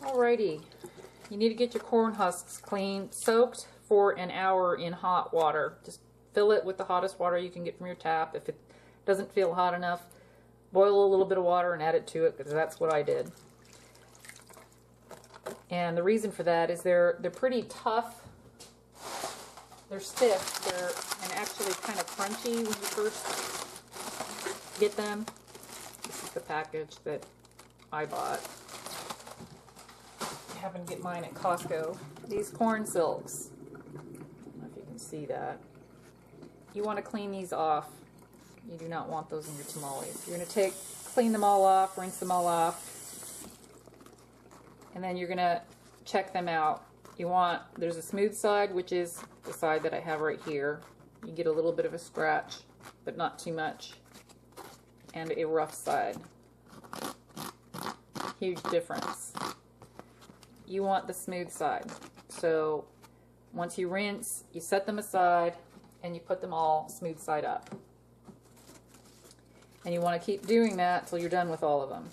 Alrighty, you need to get your corn husks clean, soaked for an hour in hot water. Just fill it with the hottest water you can get from your tap. If it doesn't feel hot enough, boil a little bit of water and add it to it, because that's what I did. And the reason for that is they're pretty tough. They're stiff. And actually kind of crunchy when you first get them. This is the package that I bought. I happened to get mine at Costco. These corn silks. I don't know if you can see that. You want to clean these off. You do not want those in your tamales. You're going to clean them all off, rinse them all off, and then you're going to check them out. There's a smooth side, which is the side that I have right here. You get a little bit of a scratch, but not too much, and a rough side. Huge difference. You want the smooth side. So once you rinse, you set them aside, and you put them all smooth side up. And you want to keep doing that till you're done with all of them.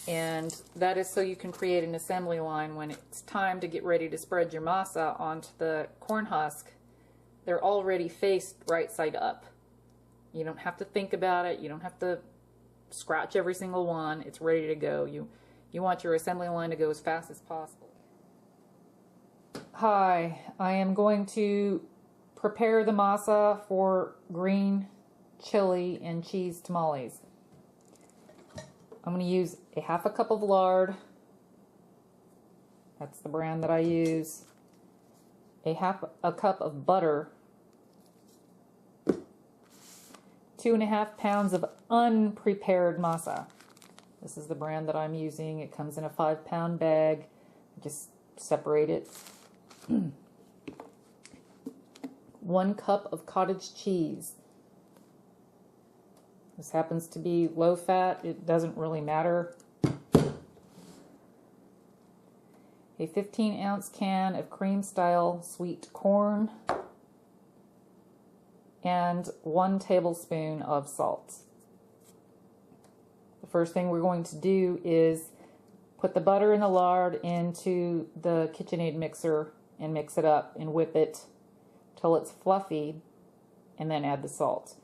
And that is so you can create an assembly line when it's time to get ready to spread your masa onto the corn husk. They're already faced right side up. You don't have to think about it. You don't have to scratch every single one. It's ready to go. You want your assembly line to go as fast as possible. Hi, I am going to prepare the masa for green chili and cheese tamales. I'm going to use a half a cup of lard. That's the brand that I use. A cup of butter. 2.5 pounds of unprepared masa. This is the brand that I'm using. It comes in a 5-pound bag. Just separate it. 1 cup of cottage cheese. This happens to be low fat. It doesn't really matter. A 15-ounce can of cream-style sweet corn. And 1 tablespoon of salt. The first thing we're going to do is put the butter and the lard into the KitchenAid mixer and mix it up and whip it till it's fluffy, and then add the salt.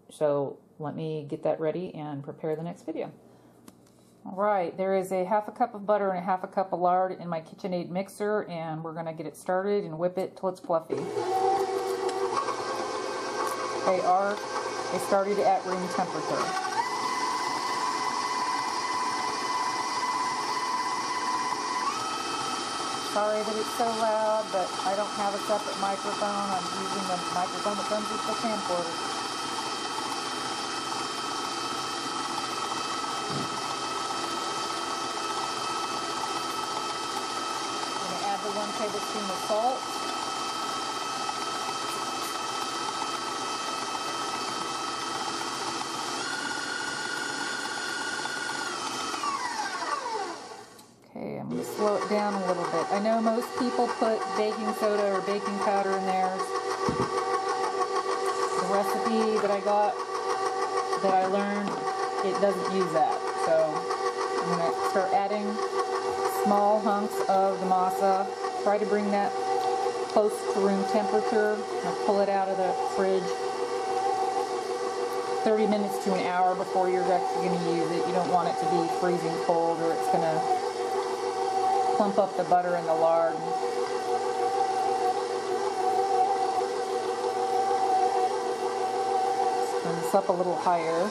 So let me get that ready and prepare the next video. Alright, there is a half a cup of butter and a half a cup of lard in my KitchenAid mixer, and we're going to get it started and whip it till it's fluffy. They started at room temperature. Sorry that it's so loud, but I don't have a separate microphone. I'm using the microphone that comes with the camcorder. I'm going to add the 1 tablespoon of salt. I'm going to slow it down a little bit. I know most people put baking soda or baking powder in theirs. The recipe that I got, that I learned, it doesn't use that. So I'm going to start adding small hunks of the masa. Try to bring that close to room temperature. I'll pull it out of the fridge 30 minutes to an hour before you're actually going to use it. You don't want it to be freezing cold, or it's going to plump up the butter and the lard. Turn this up a little higher.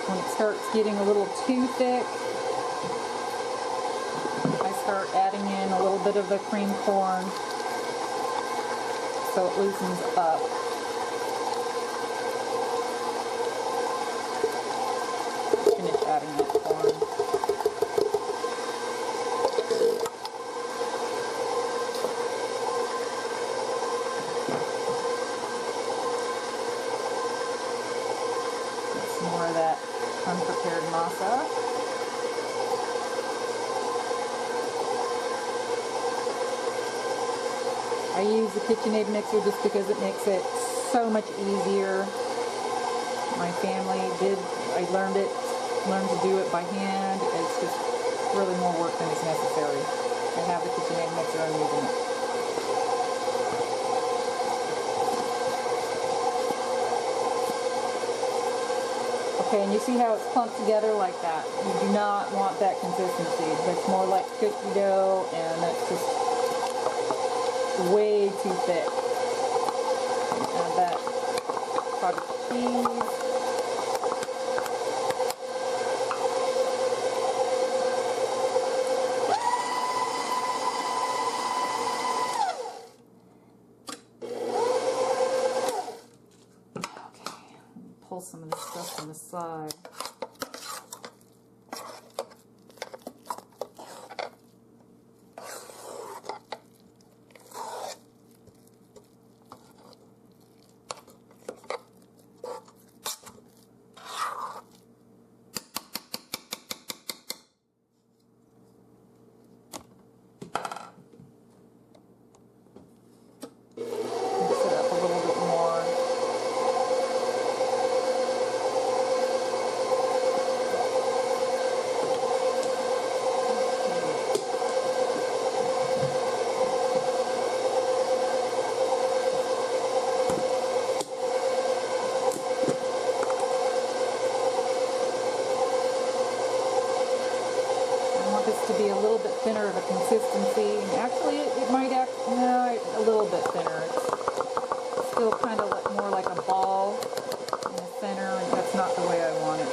When it starts getting a little too thick, start adding in a little bit of the cream corn so it loosens up. Finish adding that corn. Some more of that unprepared masa. I use the KitchenAid mixer just because it makes it so much easier. My family I learned to do it by hand. It's just really more work than is necessary. I have the KitchenAid mixer, I'm using it. Okay, and you see how it's clumped together like that? You do not want that consistency. That's more like cookie dough, and that's just way too thick. Add that cottage cheese. Pull some of this stuff from the side. Mix it up a little bit more. To be a little bit thinner of a consistency, and actually it might act a little bit thinner. It's still kind of more like a ball in the center, and that's not the way I want it.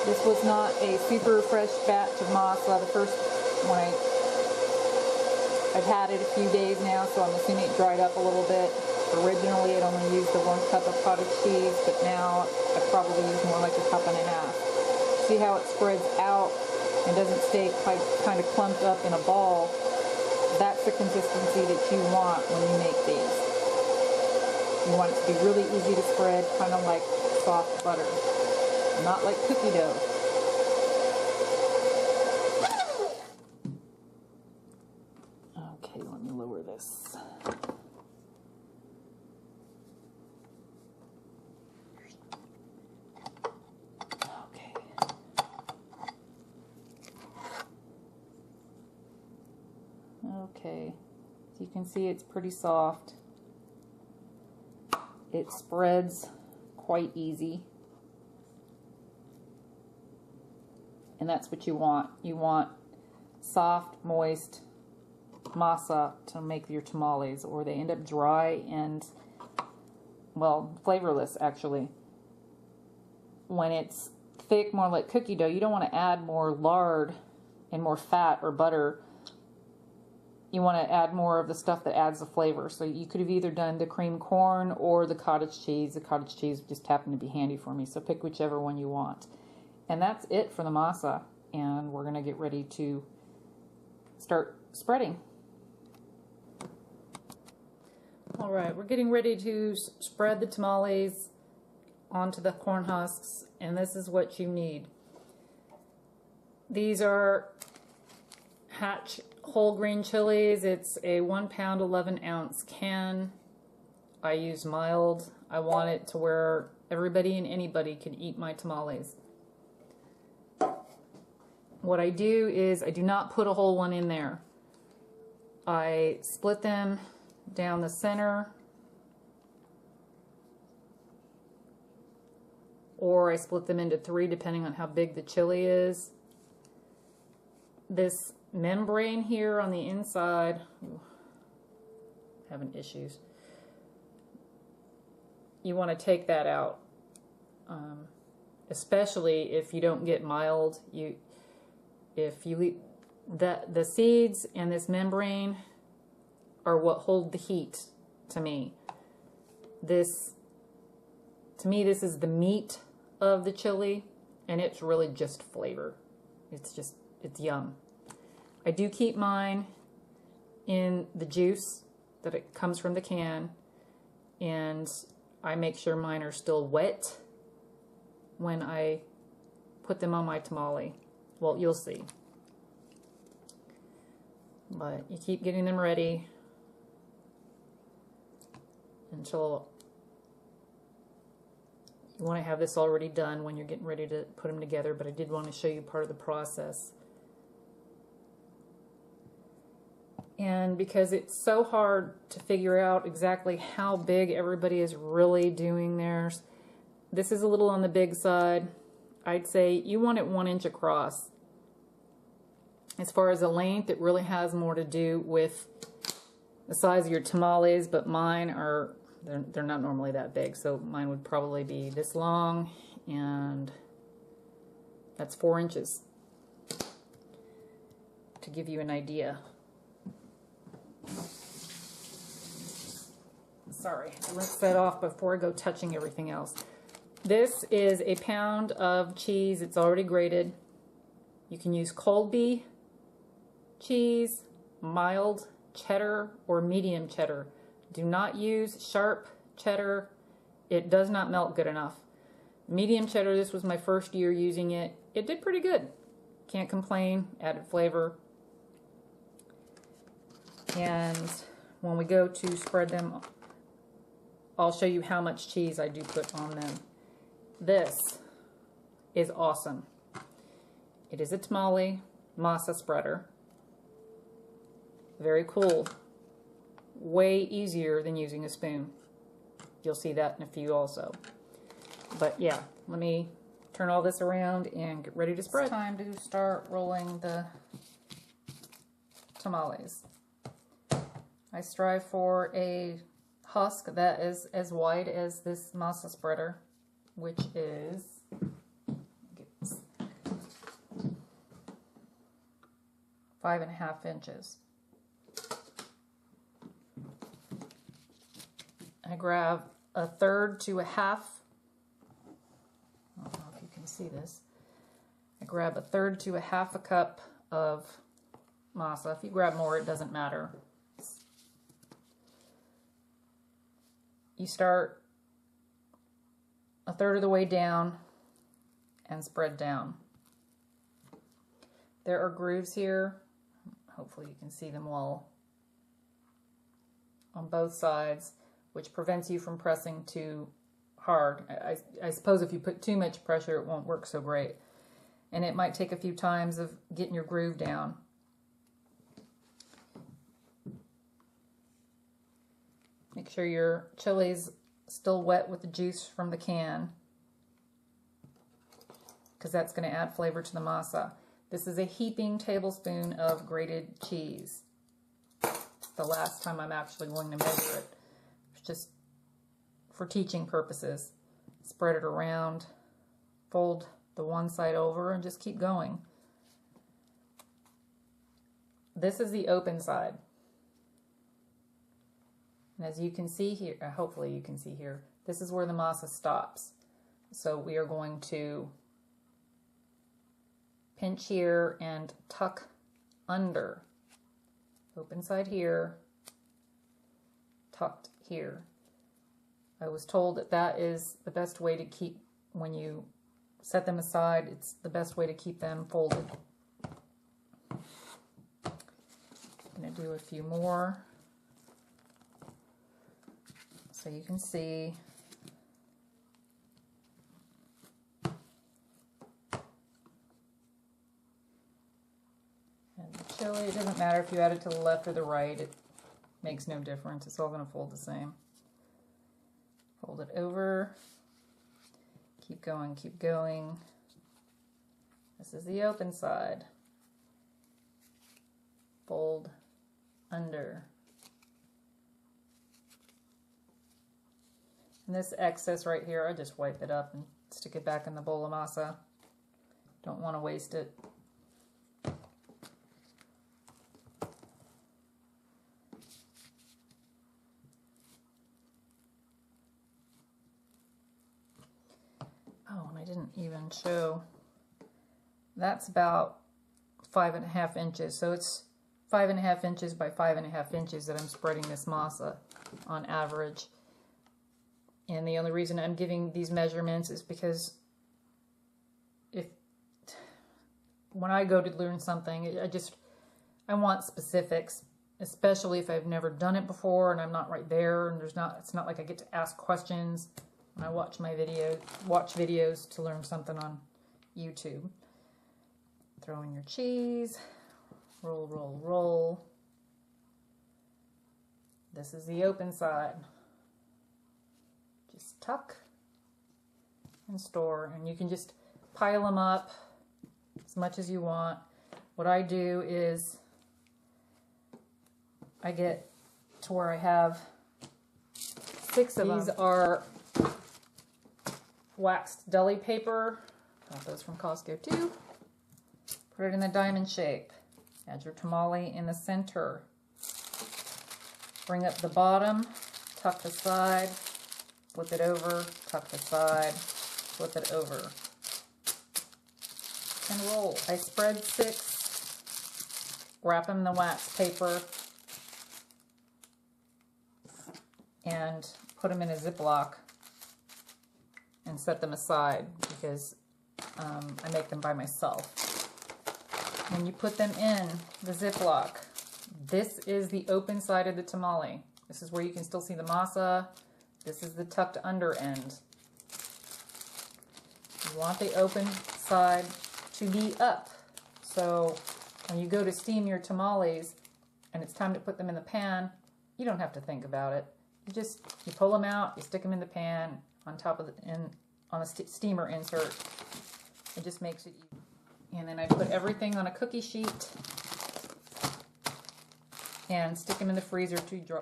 This was not a super fresh batch of masa. The first one I've had it a few days now, so I'm assuming it dried up a little bit. Originally it only used the 1 cup of cottage cheese, but now I probably use more like a cup and a half. See how it spreads out and doesn't stay kind of clumped up in a ball? That's the consistency that you want when you make these. You want it to be really easy to spread, kind of like soft butter. Not like cookie dough. Okay, let me lower this. Okay. Okay. So you can see it's pretty soft. It spreads quite easy. And that's what you want. You want soft, moist masa to make your tamales, or they end up dry and, well, flavorless actually. When it's thick, more like cookie dough, you don't want to add more lard and more fat or butter. You want to add more of the stuff that adds the flavor. So you could have either done the cream corn or the cottage cheese. The cottage cheese just happened to be handy for me, so pick whichever one you want. And that's it for the masa, and we're going to get ready to start spreading. All right, we're getting ready to spread the tamales onto the corn husks, and this is what you need. These are Hatch whole green chilies. It's a 1 pound 11 ounce can. I use mild. I want it to where everybody and anybody can eat my tamales. What I do is I do not put a whole one in there. I split them down the center, or I split them into 3 depending on how big the chili is. This membrane here on the inside, having issues. You want to take that out. especially if you don't get mild. If you leave the seeds and this membrane are what hold the heat to me. This is the meat of the chili, and it's really just flavor. It's yum. I do keep mine in the juice that it comes from the can, and I make sure mine are still wet when I put them on my tamale. Well, you'll see. But you keep getting them ready until you want to have this already done when you're getting ready to put them together, but I did want to show you part of the process. And because it's so hard to figure out exactly how big everybody is really doing theirs, this is a little on the big side. I'd say you want it 1 inch across. As far as the length, it really has more to do with the size of your tamales, but mine are, they're not normally that big, so mine would probably be this long, and that's 4 inches, to give you an idea. Sorry, I rinse that off before I go touching everything else. This is a pound of cheese. It's already grated. You can use Colby cheese, mild cheddar, or medium cheddar. Do not use sharp cheddar. It does not melt good enough. Medium cheddar, this was my first year using it. It did pretty good. Can't complain. Added flavor. And when we go to spread them, I'll show you how much cheese I do put on them. This is awesome. It is a tamale masa spreader. Very cool. Way easier than using a spoon. You'll see that in a few also. But yeah, let me turn all this around and get ready to spread. It's time to start rolling the tamales. I strive for a husk that is as wide as this masa spreader, which is 5.5 inches. I grab 1/3 to 1/2. I don't know if you can see this. I grab 1/3 to 1/2 cup of masa. If you grab more, it doesn't matter. You start 1/3 of the way down and spread down. There are grooves here. Hopefully you can see them well on both sides, which prevents you from pressing too hard. I suppose if you put too much pressure, it won't work so great. And it might take a few times of getting your groove down. Make sure your chili's still wet with the juice from the can, because that's going to add flavor to the masa. This is a heaping tablespoon of grated cheese. The last time I'm actually going to measure it, just for teaching purposes. Spread it around, fold the one side over, and just keep going. This is the open side. And as you can see here, hopefully you can see here, this is where the masa stops. So we are going to pinch here and tuck under. Open side here, tucked here. I was told that that is the best way to keep, when you set them aside, it's the best way to keep them folded. I'm going to do a few more so you can see. And the chili, it doesn't matter if you add it to the left or the right, it makes no difference. It's all going to fold the same. Fold it over. Keep going, keep going. This is the open side. Fold under. And this excess right here, I just wipe it up and Stick it back in the bowl of masa. Don't want to waste it. Oh, and I didn't even show. That's about 5.5 inches. So it's 5.5 inches by 5.5 inches that I'm spreading this masa on average. And the only reason I'm giving these measurements is because when I go to learn something, I want specifics, especially if I've never done it before and I'm not right there, and it's not like I get to ask questions when I watch videos to learn something on YouTube. Throw in your cheese, roll, roll, roll. This is the open side. Just tuck and store, and you can just pile them up as much as you want. What I do is I get to where I have 6 of them. These are waxed deli paper. Got those from Costco too. Put it in the diamond shape. Add your tamale in the center. Bring up the bottom, tuck the side, flip it over, tuck the side, flip it over, and roll. I spread 6, wrap them in the wax paper, and put them in a Ziploc and set them aside because I make them by myself. When you put them in the Ziploc, this is the open side of the tamale. This is where you can still see the masa. This is the tucked under end. You want the open side to be up. So when you go to steam your tamales and it's time to put them in the pan, you don't have to think about it. You pull them out, you stick them in the pan on top of on a steamer insert. It just makes it easy. And then I put everything on a cookie sheet and stick them in the freezer to dry.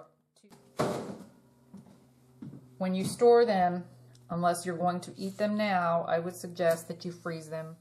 When you store them, unless you're going to eat them now, I would suggest that you freeze them